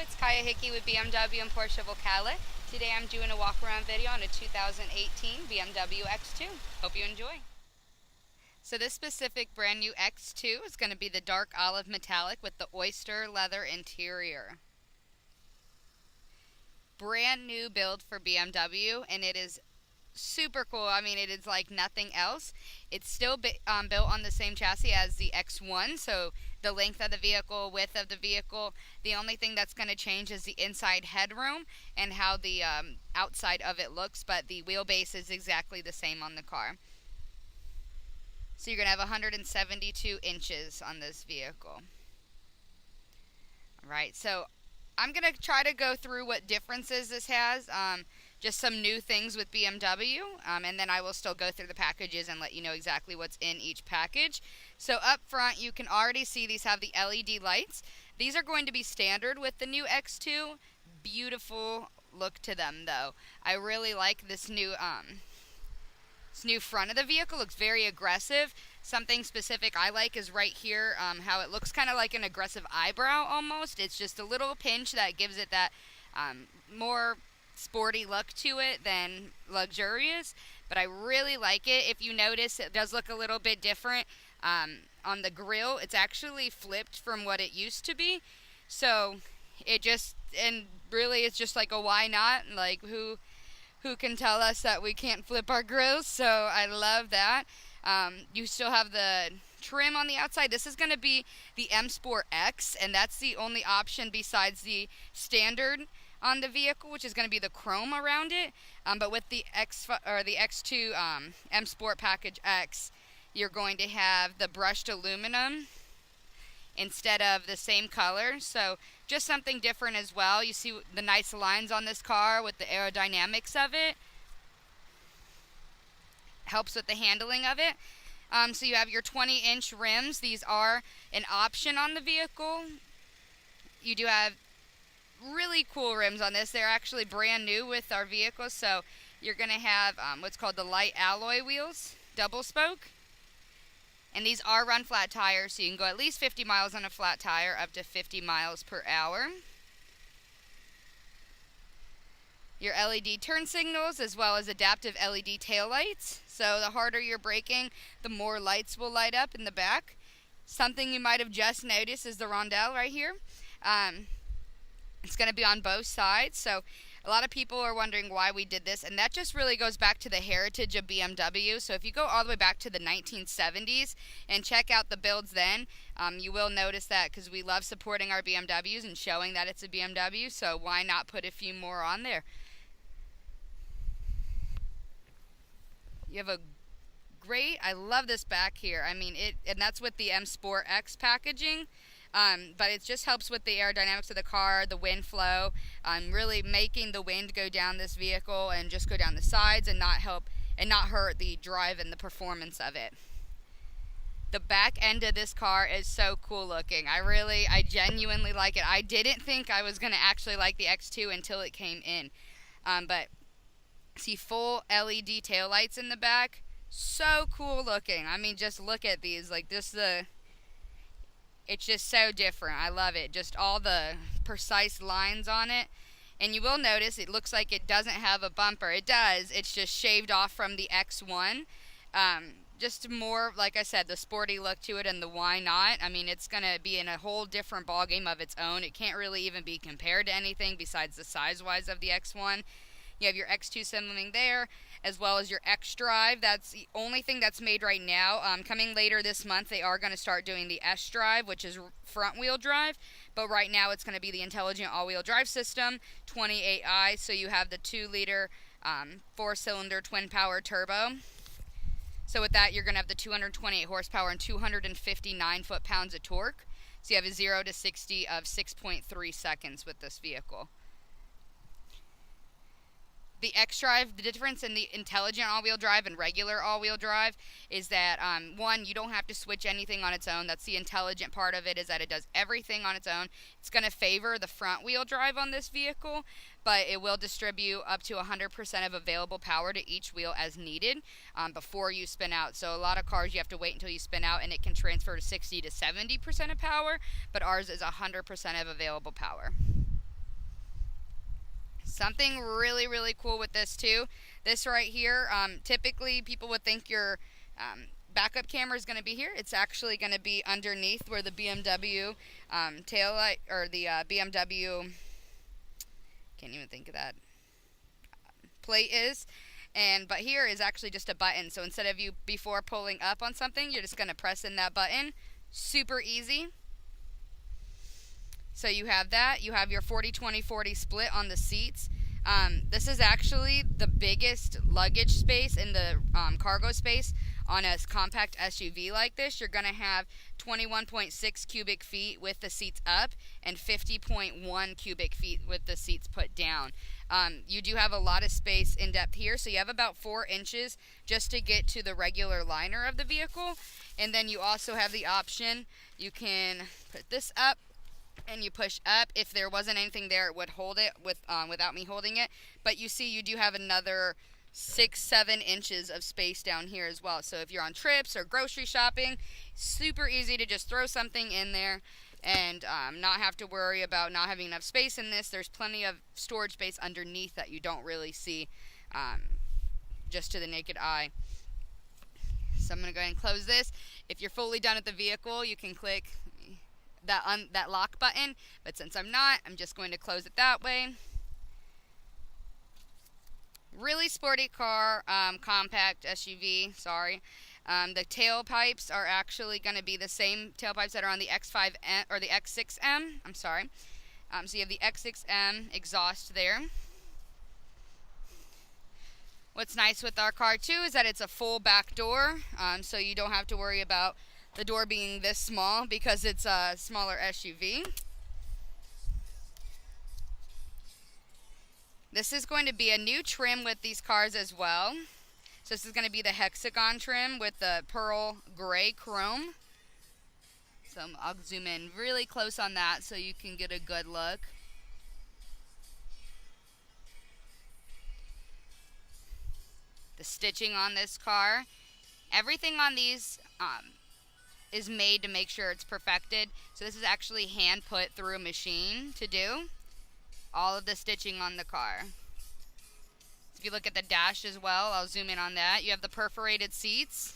it's Kaya Hickey with BMW and Msportx of Ocala. Today I'm doing a walk around video on a 2018 BMW X2. Hope you enjoy. So this specific brand new X2 is going to be the dark olive metallic with the oyster leather interior. Brand new build for BMW, and it is super cool. I mean, it is like nothing else. It's still built on the same chassis as the X1, so the length of the vehicle, width of the vehicle. The only thing that's going to change is the inside headroom and how the outside of it looks, but the wheelbase is exactly the same on the car. So you're going to have 172 inches on this vehicle. Alright, so I'm going to try to go through what differences this has. Just some new things with BMW, and then I will still go through the packages and let you know exactly what's in each package. So up front, you can already see these have the LED lights. These are going to be standard with the new X2. Beautiful look to them, though. I really like this new front of the vehicle. Looks very aggressive. Something specific I like is right here, how it looks kind of like an aggressive eyebrow almost. It's just a little pinch that gives it that more sporty look to it than luxurious, but I really like it. If you notice, it does look a little bit different on the grille. It's actually flipped from what it used to be, so it just, and really it's just like a why not, like who can tell us that we can't flip our grills? So I love that. You still have the trim on the outside. This is going to be the Msportx, and that's the only option besides the standard on the vehicle, which is going to be the chrome around it. But with the X2 M Sport Package X, you're going to have the brushed aluminum instead of the same color. So just something different as well. You see the nice lines on this car with the aerodynamics of it. Helps with the handling of it. So you have your 20-inch rims. These are an option on the vehicle. You do have really cool rims on this. They're actually brand new with our vehicle, so you're going to have what's called the light alloy wheels, double spoke, and these are run flat tires, so you can go at least 50 miles on a flat tire, up to 50 miles per hour. Your LED turn signals, as well as adaptive LED tail lights, so the harder you're braking, the more lights will light up in the back. Something you might have just noticed is the rondelle right here. It's going to be on both sides, so a lot of people are wondering why we did this, and that just really goes back to the heritage of BMW. So if you go all the way back to the 1970s and check out the builds then, you will notice that, because we love supporting our BMWs and showing that it's a BMW, so why not put a few more on there? You have a great, I love this back here. I mean, and that's with the Msportx packaging. But it just helps with the aerodynamics of the car, the wind flow, really making the wind go down this vehicle and just go down the sides and not hurt the drive and the performance of it. The back end of this car is so cool looking. I genuinely like it. I didn't think I was going to actually like the X2 until it came in. But see full LED taillights in the back. So cool looking. I mean, just look at these. Like this, it's just so different. I love it. Just all the precise lines on it. And you will notice it looks like it doesn't have a bumper. It does. It's just shaved off from the X1. Just more, like I said, the sporty look to it and the why not. I mean, it's going to be in a whole different ballgame of its own. It can't really even be compared to anything besides the size-wise of the X1. You have your X2 signaling there, as well as your Xdrive. That's the only thing that's made right now. Coming later this month, they are going to start doing the Xdrive, which is front-wheel drive. But right now, it's going to be the intelligent all-wheel drive system, 28i. So you have the 2-liter 4-cylinder twin-power turbo. So with that, you're going to have the 228 horsepower and 259 foot-pounds of torque. So you have a 0 to 60 of 6.3 seconds with this vehicle. The Xdrive, the difference in the intelligent all-wheel drive and regular all-wheel drive is that, one, you don't have to switch anything on its own. That's the intelligent part of it, is that it does everything on its own. It's going to favor the front-wheel drive on this vehicle, but it will distribute up to 100% of available power to each wheel as needed before you spin out. So a lot of cars, you have to wait until you spin out, and it can transfer to 60 to 70% of power, but ours is 100% of available power. Something really, really cool with this too. This right here, typically people would think your backup camera is going to be here. It's actually going to be underneath where the BMW tail light, or the BMW, can't even think of that, plate is. But here is actually just a button. So instead of you before pulling up on something, you're just going to press in that button. Super easy. So you have that. You have your 40-20-40 split on the seats. This is actually the biggest luggage space in the cargo space on a compact SUV like this. You're going to have 21.6 cubic feet with the seats up and 50.1 cubic feet with the seats put down. You do have a lot of space in depth here, so you have about 4 inches just to get to the regular liner of the vehicle. And then you also have the option, you can put this up and you push up. If there wasn't anything there, it would hold it without me holding it. But you see, you do have another 6-7 inches of space down here as well. So if you're on trips or grocery shopping, super easy to just throw something in there and not have to worry about not having enough space in this. There's plenty of storage space underneath that you don't really see just to the naked eye. So I'm going to go ahead and close this. If you're fully done with the vehicle, you can click that lock button, but since I'm not, I'm just going to close it that way. Really sporty car, compact SUV, sorry. The tailpipes are actually going to be the same tailpipes that are on the X5M, or the X6M, I'm sorry. So you have the X6M exhaust there. What's nice with our car too is that it's a full back door, so you don't have to worry about the door being this small because it's a smaller SUV. This is going to be a new trim with these cars as well. So this is going to be the hexagon trim with the pearl gray chrome. So I'll zoom in really close on that so you can get a good look. The stitching on this car, everything on these is made to make sure it's perfected. So this is actually hand put through a machine to do all of the stitching on the car. So if you look at the dash as well, I'll zoom in on that. You have the perforated seats.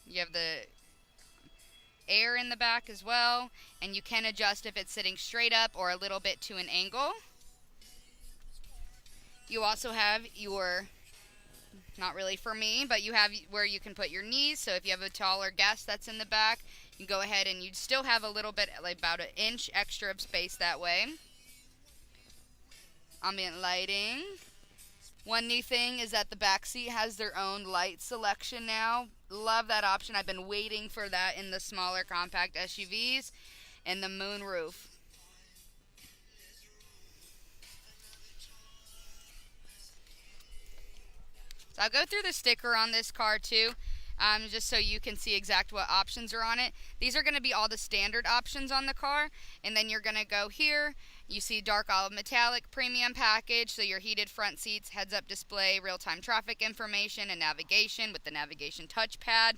You have the air in the back as well, and you can adjust if it's sitting straight up or a little bit to an angle. You also have your, not really for me, but you have where you can put your knees. So if you have a taller guest that's in the back, you can go ahead and you still have a little bit, like about an inch extra of space that way. Ambient lighting. One new thing is that the back seat has their own light selection now. Love that option. I've been waiting for that in the smaller compact SUVs. And the moonroof. So I'll go through the sticker on this car too, just so you can see exact what options are on it. These are going to be all the standard options on the car, and then you're going to go here. You see dark olive metallic premium package, so your heated front seats, heads-up display, real-time traffic information, and navigation with the navigation touchpad.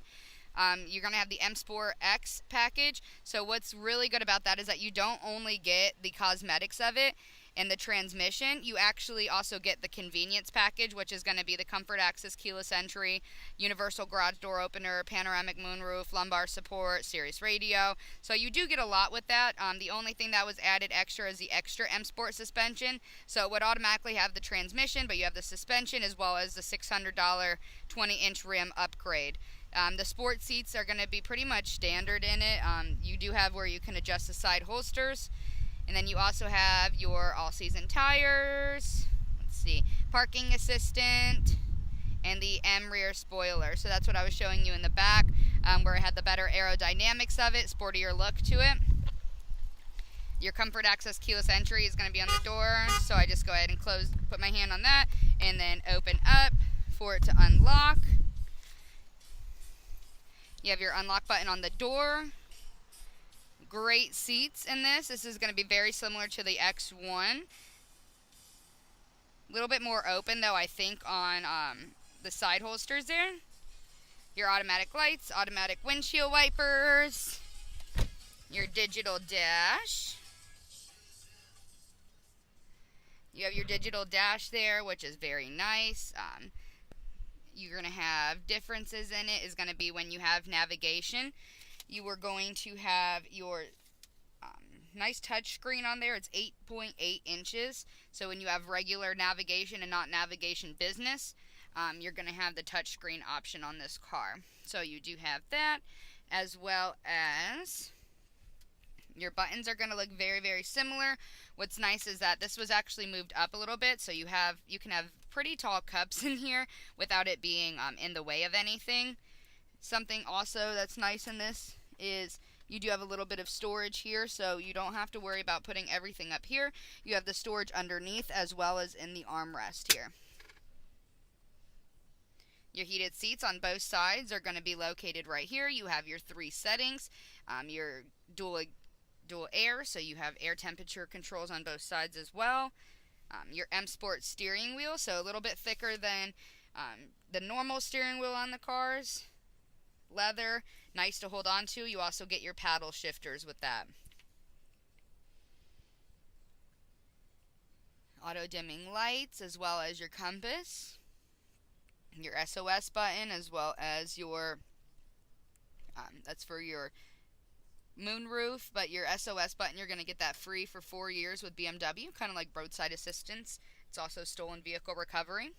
You're going to have the Msportx package. So what's really good about that is that you don't only get the cosmetics of it and the transmission, you actually also get the convenience package, which is going to be the comfort access, keyless entry, universal garage door opener, panoramic moonroof, lumbar support, Sirius radio. So you do get a lot with that. The only thing that was added extra is the extra M Sport suspension. So it would automatically have the transmission, but you have the suspension as well as the $600 20-inch rim upgrade. The sport seats are going to be pretty much standard in it. You do have where you can adjust the side holsters. And then you also have your all-season tires, let's see, parking assistant, and the M rear spoiler. So that's what I was showing you in the back, where it had the better aerodynamics of it, sportier look to it. Your comfort access keyless entry is going to be on the door, so I just go ahead and close, put my hand on that, and then open up for it to unlock. You have your unlock button on the door. Great seats in this. This is going to be very similar to the X1. A little bit more open, though, I think, on the side holsters there. Your automatic lights, automatic windshield wipers, your digital dash. You have your digital dash there, which is very nice. You're going to have differences in it is going to be when you have navigation. You are going to have your nice touch screen on there. It's 8.8 inches. So when you have regular navigation and not navigation business, you're going to have the touch screen option on this car. So you do have that, as well as your buttons are going to look very, very similar. What's nice is that this was actually moved up a little bit, so you can have pretty tall cups in here without it being in the way of anything. Something also that's nice in this is you do have a little bit of storage here, so you don't have to worry about putting everything up here. You have the storage underneath as well as in the armrest here. Your heated seats on both sides are going to be located right here. You have your 3 settings, your dual air, so you have air temperature controls on both sides as well. Your Msportx steering wheel, so a little bit thicker than the normal steering wheel on the cars. Leather, nice to hold on to. You also get your paddle shifters with that. Auto dimming lights, as well as your compass. Your SOS button, as well as your, that's for your moonroof, but your SOS button, you're going to get that free for 4 years with BMW, kind of like roadside assistance. It's also stolen vehicle recovery.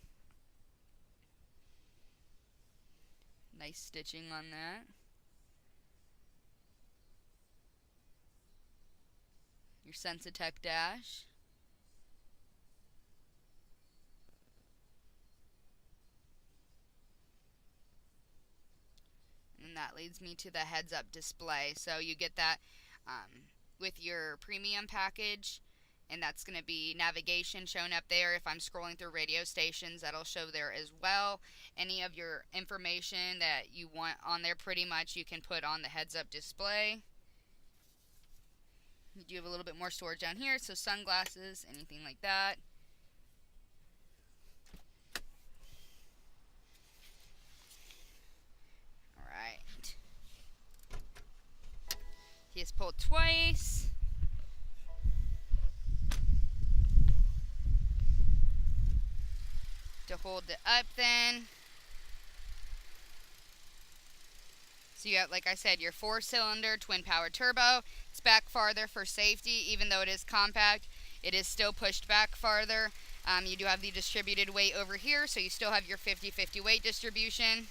Nice stitching on that. Your Sensitech dash. And that leads me to the heads-up display. So you get that with your premium package, and that's going to be navigation shown up there. If I'm scrolling through radio stations, that'll show there as well. Any of your information that you want on there, pretty much you can put on the heads-up display. You do have a little bit more storage down here, so sunglasses, anything like that. Alright. He is pulled twice. To hold it up then. So you have, like I said, your 4-cylinder twin power turbo. It's back farther for safety. Even though it is compact, it is still pushed back farther. You do have the distributed weight over here, so you still have your 50-50 weight distribution.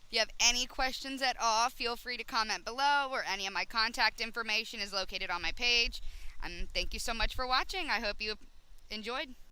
If you have any questions at all, feel free to comment below, or any of my contact information is located on my page. Thank you so much for watching. I hope you enjoyed.